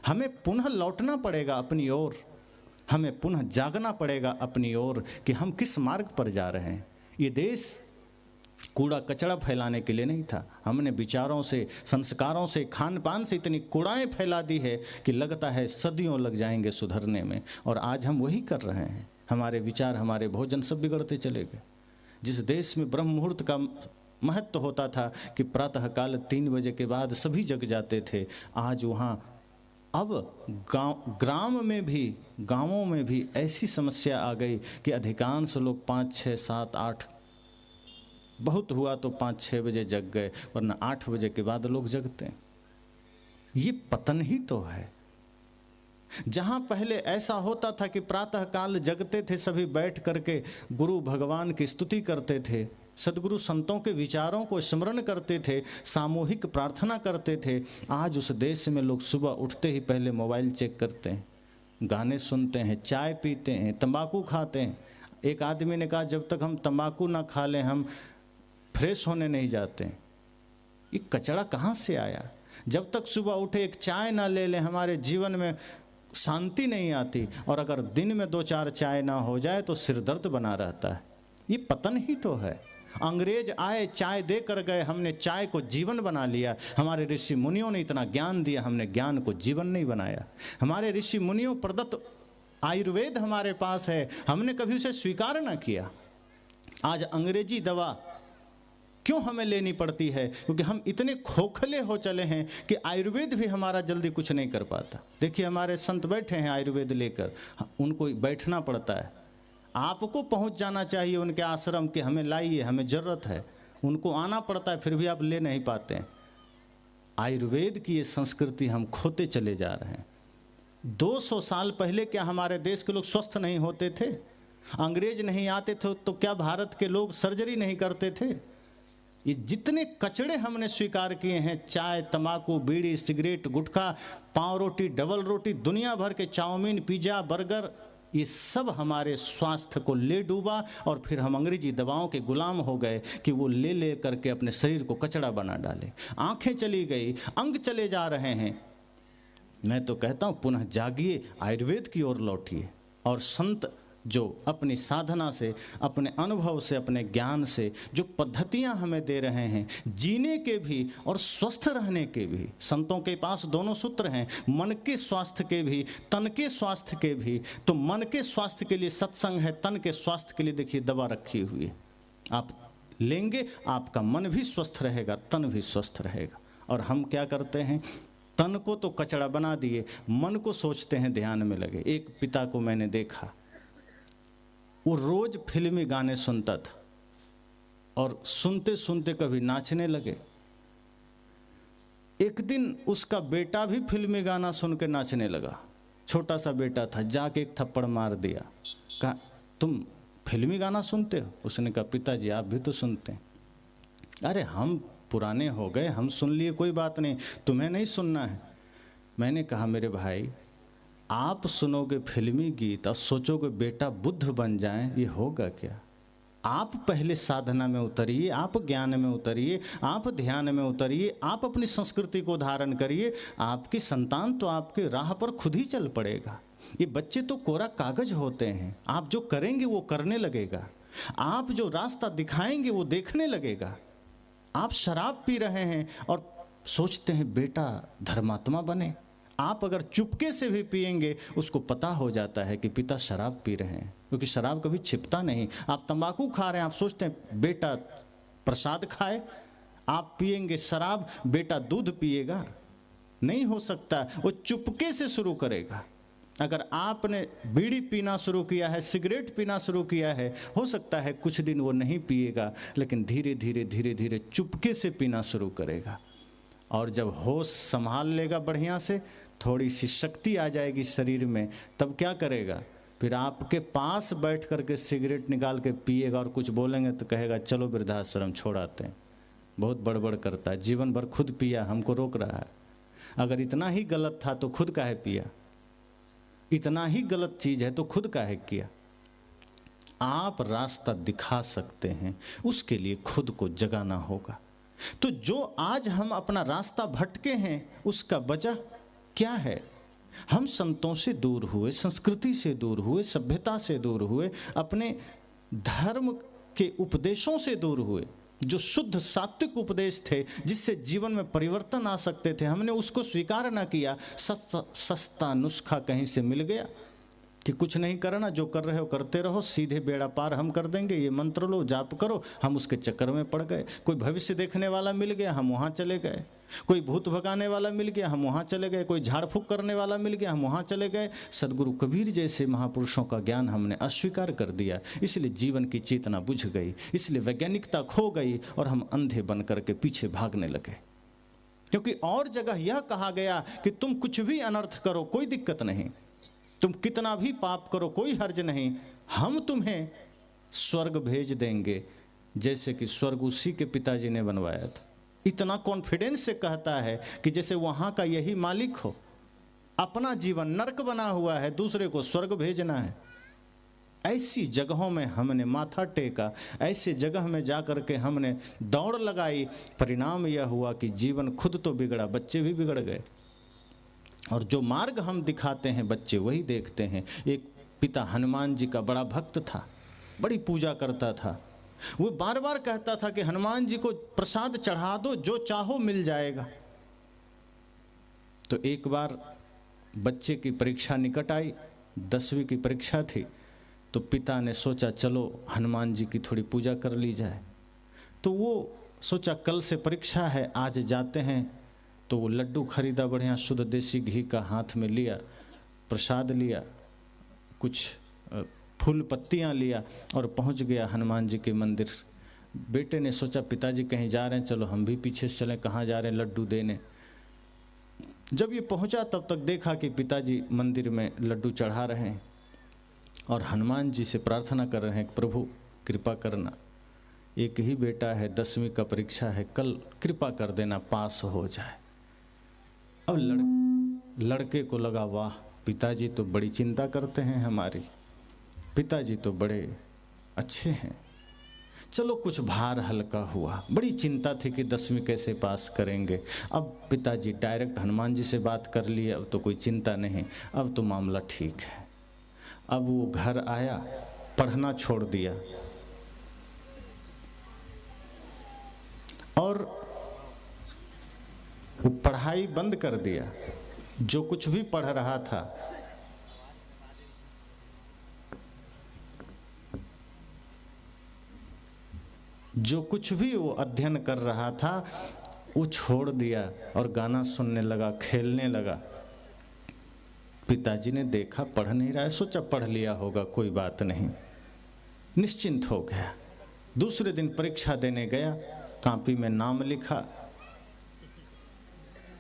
हमें पुनः लौटना पड़ेगा अपनी ओर, हमें पुनः जागना पड़ेगा अपनी ओर कि हम किस मार्ग पर जा रहे हैं। ये देश कूड़ा कचरा फैलाने के लिए नहीं था। हमने विचारों से, संस्कारों से, खान पान से इतनी कूड़ाएं फैला दी है कि लगता है सदियों लग जाएंगे सुधरने में। और आज हम वही कर रहे हैं। हमारे विचार, हमारे भोजन सब बिगड़ते चले गए। जिस देश में ब्रह्म मुहूर्त का महत्व होता था कि प्रातःकाल 3 बजे के बाद सभी जग जाते थे, आज वहाँ अब ग्रामों में भी ऐसी समस्या आ गई कि अधिकांश लोग 5, 6, 7, 8, बहुत हुआ तो 5, 6 बजे जग गए, वरना 8 बजे के बाद लोग जगते हैं। ये पतन ही तो है। जहाँ पहले ऐसा होता था कि प्रातःकाल जगते थे, सभी बैठ करके गुरु भगवान की स्तुति करते थे, सदगुरु संतों के विचारों को स्मरण करते थे, सामूहिक प्रार्थना करते थे। आज उस देश में लोग सुबह उठते ही पहले मोबाइल चेक करते हैं, गाने सुनते हैं, चाय पीते हैं, तंबाकू खाते हैं। एक आदमी ने कहा, जब तक हम तंबाकू ना खा लें हम फ्रेश होने नहीं जाते। ये कचरा कहाँ से आया? जब तक सुबह उठे एक चाय ना ले लें हमारे जीवन में शांति नहीं आती। और अगर दिन में 2-4 चाय ना हो जाए तो सिर दर्द बना रहता है। ये पतन ही तो है। अंग्रेज आए, चाय दे कर गए, हमने चाय को जीवन बना लिया। हमारे ऋषि मुनियों ने इतना ज्ञान दिया, हमने ज्ञान को जीवन नहीं बनाया। हमारे ऋषि मुनियों प्रदत्त आयुर्वेद हमारे पास है, हमने कभी उसे स्वीकार ना किया। आज अंग्रेजी दवा क्यों हमें लेनी पड़ती है? क्योंकि हम इतने खोखले हो चले हैं कि आयुर्वेद भी हमारा जल्दी कुछ नहीं कर पाता। देखिए हमारे संत बैठे हैं आयुर्वेद लेकर, उनको बैठना पड़ता है। आपको पहुंच जाना चाहिए उनके आश्रम के, हमें लाइए, हमें ज़रूरत है। उनको आना पड़ता है, फिर भी आप ले नहीं पाते हैं। आयुर्वेद की ये संस्कृति हम खोते चले जा रहे हैं। 200 साल पहले क्या हमारे देश के लोग स्वस्थ नहीं होते थे? अंग्रेज नहीं आते थे तो क्या भारत के लोग सर्जरी नहीं करते थे? ये जितने कचड़े हमने स्वीकार किए हैं, चाय, तंबाकू, बीड़ी, सिगरेट, गुटखा, पाव रोटी, डबल रोटी, दुनिया भर के चाउमीन, पिज्जा, बर्गर, ये सब हमारे स्वास्थ्य को ले डूबा और फिर हम अंग्रेजी दवाओं के गुलाम हो गए कि वो ले ले करके अपने शरीर को कचड़ा बना डाले। आंखें चली गई, अंग चले जा रहे हैं। मैं तो कहता हूँ पुनः जागिए, आयुर्वेद की ओर लौटिए। और संत जो अपनी साधना से, अपने अनुभव से, अपने ज्ञान से जो पद्धतियां हमें दे रहे हैं जीने के भी और स्वस्थ रहने के भी, संतों के पास दोनों सूत्र हैं, मन के स्वास्थ्य के भी, तन के स्वास्थ्य के भी। तो मन के स्वास्थ्य के लिए सत्संग है, तन के स्वास्थ्य के लिए देखिए दवा रखी हुई है। आप लेंगे, आपका मन भी स्वस्थ रहेगा, तन भी स्वस्थ रहेगा। और हम क्या करते हैं, तन को तो कचड़ा बना दिए, मन को सोचते हैं ध्यान में लगे। एक पिता को मैंने देखा, वो रोज फिल्मी गाने सुनता था और सुनते सुनते कभी नाचने लगे। एक दिन उसका बेटा भी फिल्मी गाना सुन के नाचने लगा। छोटा सा बेटा था, जाके एक थप्पड़ मार दिया। कहा, तुम फिल्मी गाना सुनते हो? उसने कहा, पिताजी आप भी तो सुनते हैं। अरे हम पुराने हो गए, हम सुन लिए, कोई बात नहीं, तुम्हें नहीं सुनना है। मैंने कहा, मेरे भाई आप सुनोगे फिल्मी गीत और सोचोगे बेटा बुद्ध बन जाए, ये होगा क्या? आप पहले साधना में उतरिए, आप ज्ञान में उतरिए, आप ध्यान में उतरिए, आप अपनी संस्कृति को धारण करिए। आपकी संतान तो आपके राह पर खुद ही चल पड़ेगा। ये बच्चे तो कोरा कागज होते हैं, आप जो करेंगे वो करने लगेगा, आप जो रास्ता दिखाएंगे वो देखने लगेगा। आप शराब पी रहे हैं और सोचते हैं बेटा धर्मात्मा बने। आप अगर चुपके से भी पिएंगे, उसको पता हो जाता है कि पिता शराब पी रहे हैं, क्योंकि शराब कभी छिपता नहीं। आप तंबाकू खा रहे हैं, आप सोचते हैं बेटा प्रसाद खाए। आप पिएंगे शराब, बेटा दूध पिएगा, नहीं हो सकता। वो चुपके से शुरू करेगा। अगर आपने बीड़ी पीना शुरू किया है, सिगरेट पीना शुरू किया है, हो सकता है कुछ दिन वो नहीं पिएगा, लेकिन धीरे धीरे धीरे धीरे चुपके से पीना शुरू करेगा। और जब होश संभाल लेगा बढ़िया से, थोड़ी सी शक्ति आ जाएगी शरीर में, तब क्या करेगा? फिर आपके पास बैठ करके सिगरेट निकाल के पिएगा और कुछ बोलेंगे तो कहेगा चलो वृद्धाश्रम छोड़ाते हैं, बहुत बड़बड़ करता है, जीवन भर खुद पिया, हमको रोक रहा है। अगर इतना ही गलत था तो खुद काहे पिया? इतना ही गलत चीज़ है तो खुद काहे किया? आप रास्ता दिखा सकते हैं, उसके लिए खुद को जगाना होगा। तो जो आज हम अपना रास्ता भटके हैं, उसका वजह क्या है? हम संतों से दूर हुए, संस्कृति से दूर हुए, सभ्यता से दूर हुए, अपने धर्म के उपदेशों से दूर हुए। जो शुद्ध सात्विक उपदेश थे, जिससे जीवन में परिवर्तन आ सकते थे, हमने उसको स्वीकार ना किया। सस्ता नुस्खा कहीं से मिल गया कि कुछ नहीं करना, जो कर रहे हो करते रहो, सीधे बेड़ा पार हम कर देंगे, ये मंत्र लो, जाप करो। हम उसके चक्कर में पड़ गए। कोई भविष्य देखने वाला मिल गया, हम वहाँ चले गए। कोई भूत भगाने वाला मिल गया, हम वहाँ चले गए। कोई झाड़ फूक करने वाला मिल गया, हम वहाँ चले गए। सदगुरु कबीर जैसे महापुरुषों का ज्ञान हमने अस्वीकार कर दिया, इसलिए जीवन की चेतना बुझ गई, इसलिए वैज्ञानिकता खो गई और हम अंधे बन करके पीछे भागने लगे। क्योंकि और जगह यह कहा गया कि तुम कुछ भी अनर्थ करो, कोई दिक्कत नहीं, तुम कितना भी पाप करो, कोई हर्ज नहीं, हम तुम्हें स्वर्ग भेज देंगे, जैसे कि स्वर्ग उसी के पिताजी ने बनवाया था। इतना कॉन्फिडेंस से कहता है कि जैसे वहाँ का यही मालिक हो। अपना जीवन नरक बना हुआ है, दूसरे को स्वर्ग भेजना है। ऐसी जगहों में हमने माथा टेका, ऐसे जगह में जा कर के हमने दौड़ लगाई। परिणाम यह हुआ कि जीवन खुद तो बिगड़ा, बच्चे भी बिगड़ गए। और जो मार्ग हम दिखाते हैं, बच्चे वही देखते हैं। एक पिता हनुमान जी का बड़ा भक्त था, बड़ी पूजा करता था। वो बार बार कहता था कि हनुमान जी को प्रसाद चढ़ा दो, जो चाहो मिल जाएगा। तो एक बार बच्चे की परीक्षा निकट आई, 10वीं की परीक्षा थी। तो पिता ने सोचा चलो हनुमान जी की थोड़ी पूजा कर ली जाए। तो वो सोचा कल से परीक्षा है, आज जाते हैं। तो वो लड्डू खरीदा, बढ़िया शुद्ध देसी घी का, हाथ में लिया, प्रसाद लिया, कुछ फूल पत्तियां लिया और पहुंच गया हनुमान जी के मंदिर। बेटे ने सोचा पिताजी कहीं जा रहे हैं, चलो हम भी पीछे से चलें। कहाँ जा रहे हैं? लड्डू देने। जब ये पहुंचा तब तक देखा कि पिताजी मंदिर में लड्डू चढ़ा रहे हैं और हनुमान जी से प्रार्थना कर रहे हैं कि प्रभु कृपा करना, एक ही बेटा है, 10वीं का परीक्षा है, कल कृपा कर देना पास हो जाए। अब लड़के को लगा वाह, पिताजी तो बड़ी चिंता करते हैं हमारी, पिताजी तो बड़े अच्छे हैं, चलो कुछ भार हल्का हुआ। बड़ी चिंता थी कि 10वीं कैसे पास करेंगे। अब पिताजी डायरेक्ट हनुमान जी से बात कर लिए, अब तो कोई चिंता नहीं, अब तो मामला ठीक है। अब वो घर आया, पढ़ना छोड़ दिया और वो पढ़ाई बंद कर दिया। जो कुछ भी पढ़ रहा था, जो कुछ भी वो अध्ययन कर रहा था वो छोड़ दिया और गाना सुनने लगा, खेलने लगा। पिताजी ने देखा पढ़ नहीं रहा है, सोचा पढ़ लिया होगा, कोई बात नहीं, निश्चिंत हो गया। दूसरे दिन परीक्षा देने गया, कॉपी में नाम लिखा,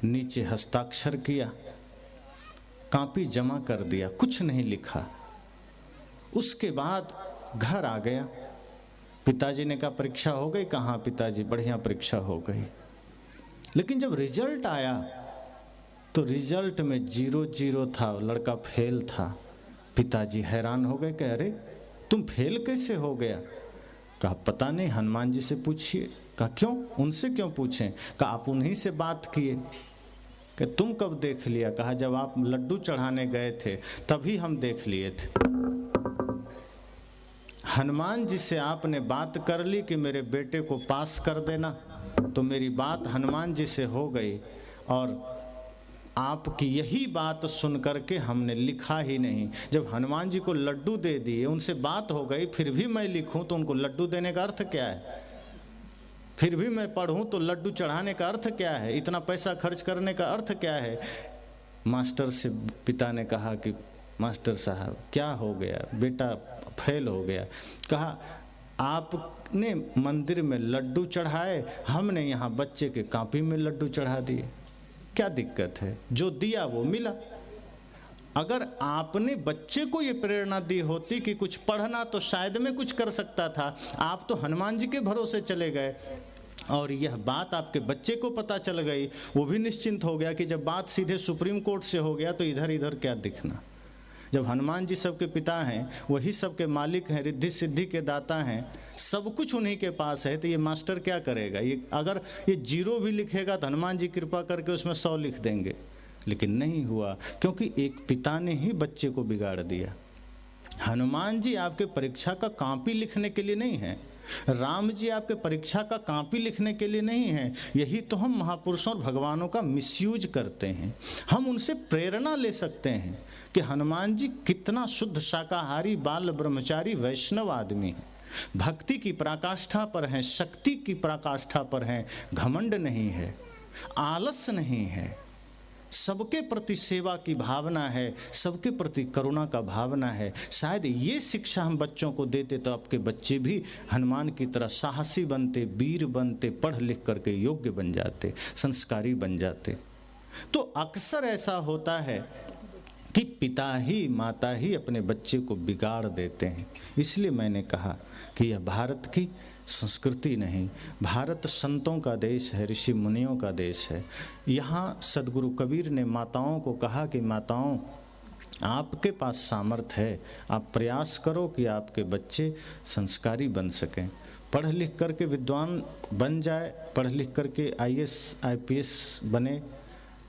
नीचे हस्ताक्षर किया, कॉपी जमा कर दिया, कुछ नहीं लिखा। उसके बाद घर आ गया। पिताजी ने कहा परीक्षा हो गई? कहाँ पिताजी, बढ़िया परीक्षा हो गई। लेकिन जब रिजल्ट आया तो रिजल्ट में 0-0 था, लड़का फेल था। पिताजी हैरान हो गए कि अरे तुम फेल कैसे हो गया? कहा पता नहीं, हनुमान जी से पूछिए। कहा क्यों, उनसे क्यों पूछें? कहा आप उन्हीं से बात किए। कि तुम कब देख लिया? कहा जब आप लड्डू चढ़ाने गए थे तभी हम देख लिए थे। हनुमान जी से आपने बात कर ली कि मेरे बेटे को पास कर देना, तो मेरी बात हनुमान जी से हो गई और आपकी यही बात सुन करके हमने लिखा ही नहीं। जब हनुमान जी को लड्डू दे दिए, उनसे बात हो गई, फिर भी मैं लिखूं तो उनको लड्डू देने का अर्थ क्या है? फिर भी मैं पढ़ूं तो लड्डू चढ़ाने का अर्थ क्या है? इतना पैसा खर्च करने का अर्थ क्या है? मास्टर से पिता ने कहा कि मास्टर साहब क्या हो गया, बेटा फेल हो गया। कहा आपने मंदिर में लड्डू चढ़ाए, हमने यहाँ बच्चे के कॉपी में लड्डू चढ़ा दिए, क्या दिक्कत है? जो दिया वो मिला। अगर आपने बच्चे को ये प्रेरणा दी होती कि कुछ पढ़ना तो शायद में कुछ कर सकता था, आप तो हनुमान जी के भरोसे चले गए और यह बात आपके बच्चे को पता चल गई। वो भी निश्चिंत हो गया कि जब बात सीधे सुप्रीम कोर्ट से हो गया तो इधर इधर क्या दिखना। जब हनुमान जी सबके पिता हैं, वही सबके मालिक हैं, रिद्धि सिद्धि के दाता हैं, सब कुछ उन्हीं के पास है, तो ये मास्टर क्या करेगा? ये अगर ये 0 भी लिखेगा तो हनुमान जी कृपा करके उसमें 100 लिख देंगे। लेकिन नहीं हुआ, क्योंकि एक पिता ने ही बच्चे को बिगाड़ दिया। हनुमान जी आपके परीक्षा का कॉपी लिखने के लिए नहीं है, राम जी आपके परीक्षा का कॉपी लिखने के लिए नहीं है। यही तो हम महापुरुषों और भगवानों का मिसयूज करते हैं। हम उनसे प्रेरणा ले सकते हैं कि हनुमान जी कितना शुद्ध शाकाहारी बाल ब्रह्मचारी वैष्णव आदमी है, भक्ति की पराकाष्ठा पर हैं, शक्ति की पराकाष्ठा पर हैं, घमंड नहीं है, आलस नहीं है, सबके प्रति सेवा की भावना है, सबके प्रति करुणा का भावना है। शायद ये शिक्षा हम बच्चों को देते तो आपके बच्चे भी हनुमान की तरह साहसी बनते, वीर बनते, पढ़ लिख करके योग्य बन जाते, संस्कारी बन जाते। तो अक्सर ऐसा होता है कि पिता ही माता ही अपने बच्चे को बिगाड़ देते हैं। इसलिए मैंने कहा कि यह भारत की संस्कृति नहीं, भारत संतों का देश है, ऋषि मुनियों का देश है। यहाँ सदगुरु कबीर ने माताओं को कहा कि माताओं, आपके पास सामर्थ्य है, आप प्रयास करो कि आपके बच्चे संस्कारी बन सकें, पढ़ लिख करके विद्वान बन जाए, पढ़ लिख करके IAS IPS बने,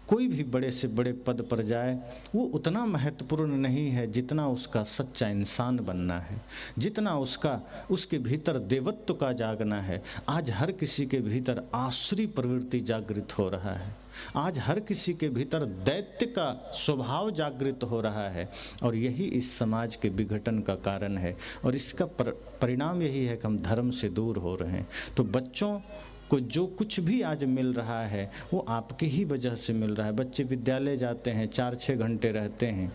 कोई भी बड़े से बड़े पद पर जाए, वो उतना महत्वपूर्ण नहीं है जितना उसका सच्चा इंसान बनना है, जितना उसके भीतर देवत्व का जागना है। आज हर किसी के भीतर आसुरी प्रवृत्ति जागृत हो रहा है, आज हर किसी के भीतर दैत्य का स्वभाव जागृत हो रहा है, और यही इस समाज के विघटन का कारण है। और इसका परिणाम यही है कि हम धर्म से दूर हो रहे हैं। तो बच्चों को जो कुछ भी आज मिल रहा है वो आपके ही वजह से मिल रहा है। बच्चे विद्यालय जाते हैं, 4-6 घंटे रहते हैं,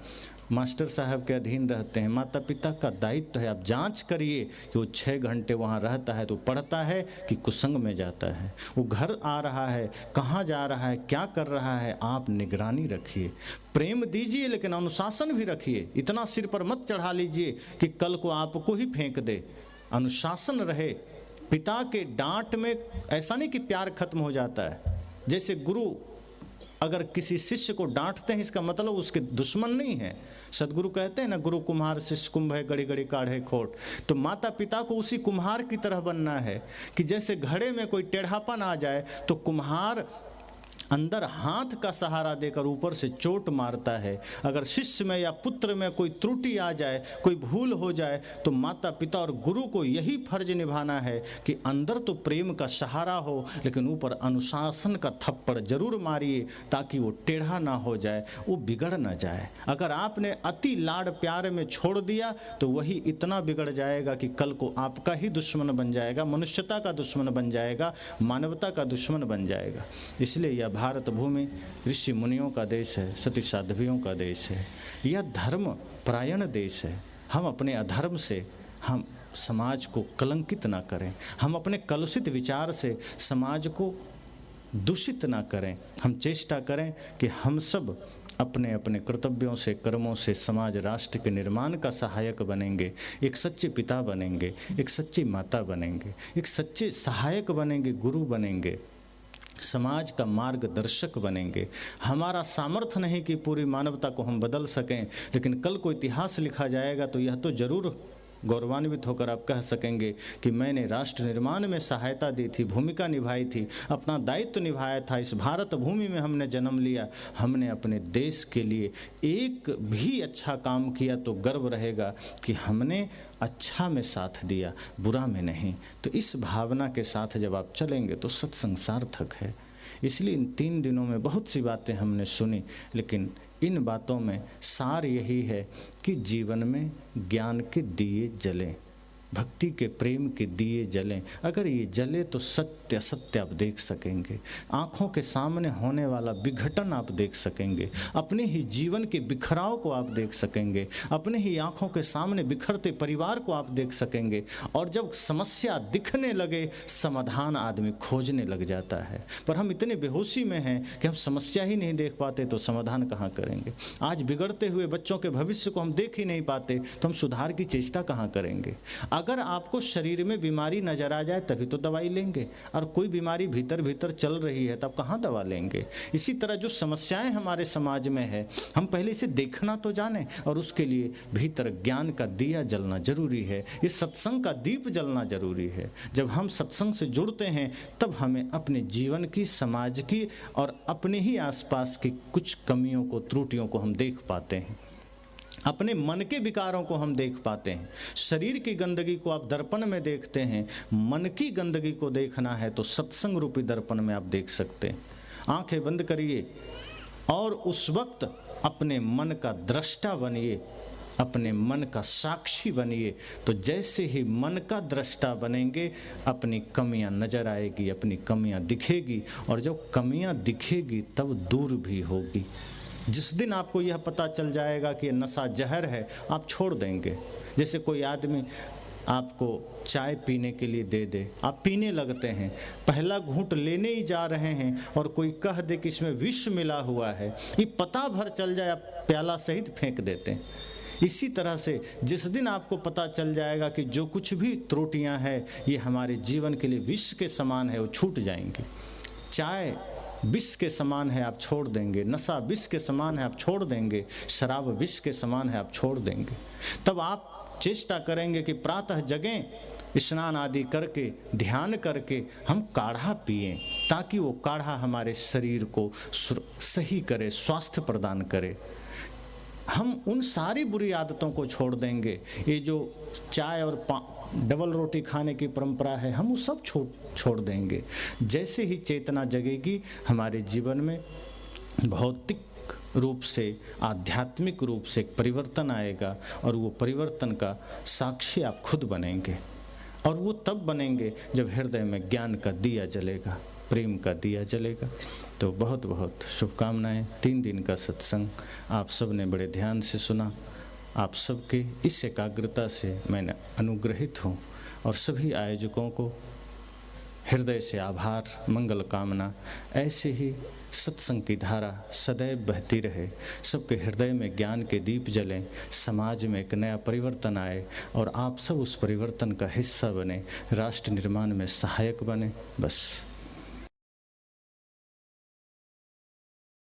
मास्टर साहब के अधीन रहते हैं, माता पिता का दायित्व है। आप जांच करिए कि वो 6 घंटे वहाँ रहता है तो पढ़ता है कि कुसंग में जाता है, वो घर आ रहा है, कहाँ जा रहा है, क्या कर रहा है, आप निगरानी रखिए। प्रेम दीजिए लेकिन अनुशासन भी रखिए। इतना सिर पर मत चढ़ा लीजिए कि कल को आपको ही फेंक दे। अनुशासन रहे। पिता के डांट में ऐसा नहीं कि प्यार खत्म हो जाता है। जैसे गुरु अगर किसी शिष्य को डांटते हैं इसका मतलब उसके दुश्मन नहीं है। सदगुरु कहते हैं ना, गुरु कुम्हार शिष्य कुंभ है, घड़ी घड़ी काढ़े खोट। तो माता पिता को उसी कुम्हार की तरह बनना है कि जैसे घड़े में कोई टेढ़ापन आ जाए तो कुम्हार अंदर हाथ का सहारा देकर ऊपर से चोट मारता है। अगर शिष्य में या पुत्र में कोई त्रुटि आ जाए, कोई भूल हो जाए, तो माता पिता और गुरु को यही फर्ज निभाना है कि अंदर तो प्रेम का सहारा हो लेकिन ऊपर अनुशासन का थप्पड़ जरूर मारिए ताकि वो टेढ़ा ना हो जाए, वो बिगड़ ना जाए। अगर आपने अति लाड प्यार में छोड़ दिया तो वही इतना बिगड़ जाएगा कि कल को आपका ही दुश्मन बन जाएगा, मनुष्यता का दुश्मन बन जाएगा, मानवता का दुश्मन बन जाएगा। इसलिए यह भारत भूमि ऋषि मुनियों का देश है, सती साध्वियों का देश है। यह धर्म परायण देश है। हम अपने अधर्म से हम समाज को कलंकित ना करें, हम अपने कलुषित विचार से समाज को दूषित ना करें। हम चेष्टा करें कि हम सब अपने अपने कर्तव्यों से, कर्मों से समाज राष्ट्र के निर्माण का सहायक बनेंगे, एक सच्चे पिता बनेंगे, एक सच्ची माता बनेंगे, एक सच्चे सहायक बनेंगे, गुरु बनेंगे, समाज का मार्गदर्शक बनेंगे। हमारा सामर्थ्य नहीं कि पूरी मानवता को हम बदल सकें, लेकिन कल को इतिहास लिखा जाएगा तो यह तो जरूर गौरवान्वित होकर आप कह सकेंगे कि मैंने राष्ट्र निर्माण में सहायता दी थी, भूमिका निभाई थी, अपना दायित्व निभाया था। इस भारत भूमि में हमने जन्म लिया, हमने अपने देश के लिए एक भी अच्छा काम किया तो गर्व रहेगा कि हमने अच्छा में साथ दिया, बुरा में नहीं। तो इस भावना के साथ जब आप चलेंगे तो सत्संग सार्थक है। इसलिए इन 3 दिनों में बहुत सी बातें हमने सुनी, लेकिन इन बातों में सार यही है कि जीवन में ज्ञान के दिए जलें, भक्ति के प्रेम के दिए जलें। अगर ये जले तो सत्य सत्य आप देख सकेंगे, आँखों के सामने होने वाला विघटन आप देख सकेंगे, अपने ही जीवन के बिखराव को आप देख सकेंगे, अपने ही आँखों के सामने बिखरते परिवार को आप देख सकेंगे। और जब समस्या दिखने लगे समाधान आदमी खोजने लग जाता है। पर हम इतने बेहोशी में हैं कि हम समस्या ही नहीं देख पाते तो समाधान कहाँ करेंगे। आज बिगड़ते हुए बच्चों के भविष्य को हम देख ही नहीं पाते तो हम सुधार की चेष्टा कहाँ करेंगे। अगर आपको शरीर में बीमारी नजर आ जाए तभी तो दवाई लेंगे, और कोई बीमारी भीतर भीतर चल रही है तब कहाँ दवा लेंगे। इसी तरह जो समस्याएं हमारे समाज में है, हम पहले इसे देखना तो जाने, और उसके लिए भीतर ज्ञान का दिया जलना जरूरी है, ये सत्संग का दीप जलना जरूरी है। जब हम सत्संग से जुड़ते हैं तब हमें अपने जीवन की, समाज की और अपने ही आसपास की कुछ कमियों को, त्रुटियों को हम देख पाते हैं, अपने मन के विकारों को हम देख पाते हैं। शरीर की गंदगी को आप दर्पण में देखते हैं, मन की गंदगी को देखना है तो सत्संग रूपी दर्पण में आप देख सकते हैं। आंखें बंद करिए और उस वक्त अपने मन का दृष्टा बनिए, अपने मन का साक्षी बनिए। तो जैसे ही मन का दृष्टा बनेंगे अपनी कमियां नजर आएगी, अपनी कमियां दिखेगी, और जब कमियां दिखेगी तब दूर भी होगी। जिस दिन आपको यह पता चल जाएगा कि नशा जहर है, आप छोड़ देंगे। जैसे कोई आदमी आपको चाय पीने के लिए दे दे, आप पीने लगते हैं, पहला घूंट लेने ही जा रहे हैं और कोई कह दे कि इसमें विष मिला हुआ है, ये पता भर चल जाए आप प्याला सहित फेंक देते हैं। इसी तरह से जिस दिन आपको पता चल जाएगा कि जो कुछ भी त्रुटियां हैं ये हमारे जीवन के लिए विष के समान है, वो छूट जाएंगी। चाय विष के समान है, आप छोड़ देंगे। नशा विष के समान है, आप छोड़ देंगे। शराब विष के समान है, आप छोड़ देंगे। तब आप चेष्टा करेंगे कि प्रातः जगें, स्नान आदि करके, ध्यान करके हम काढ़ा पिएं, ताकि वो काढ़ा हमारे शरीर को सही करे, स्वास्थ्य प्रदान करे। हम उन सारी बुरी आदतों को छोड़ देंगे। ये जो चाय और डबल रोटी खाने की परंपरा है, हम वो सब छोड़ देंगे। जैसे ही चेतना जगेगी हमारे जीवन में भौतिक रूप से, आध्यात्मिक रूप से एक परिवर्तन आएगा, और वो परिवर्तन का साक्षी आप खुद बनेंगे। और वो तब बनेंगे जब हृदय में ज्ञान का दिया जलेगा, प्रेम का दिया जलेगा। तो बहुत बहुत शुभकामनाएं। 3 दिन का सत्संग आप सब ने बड़े ध्यान से सुना। आप सबके इस एकाग्रता से मैं अनुग्रहित हूँ और सभी आयोजकों को हृदय से आभार, मंगल कामना। ऐसे ही सत्संग की धारा सदैव बहती रहे, सबके हृदय में ज्ञान के दीप जलें, समाज में एक नया परिवर्तन आए और आप सब उस परिवर्तन का हिस्सा बने, राष्ट्र निर्माण में सहायक बने। बस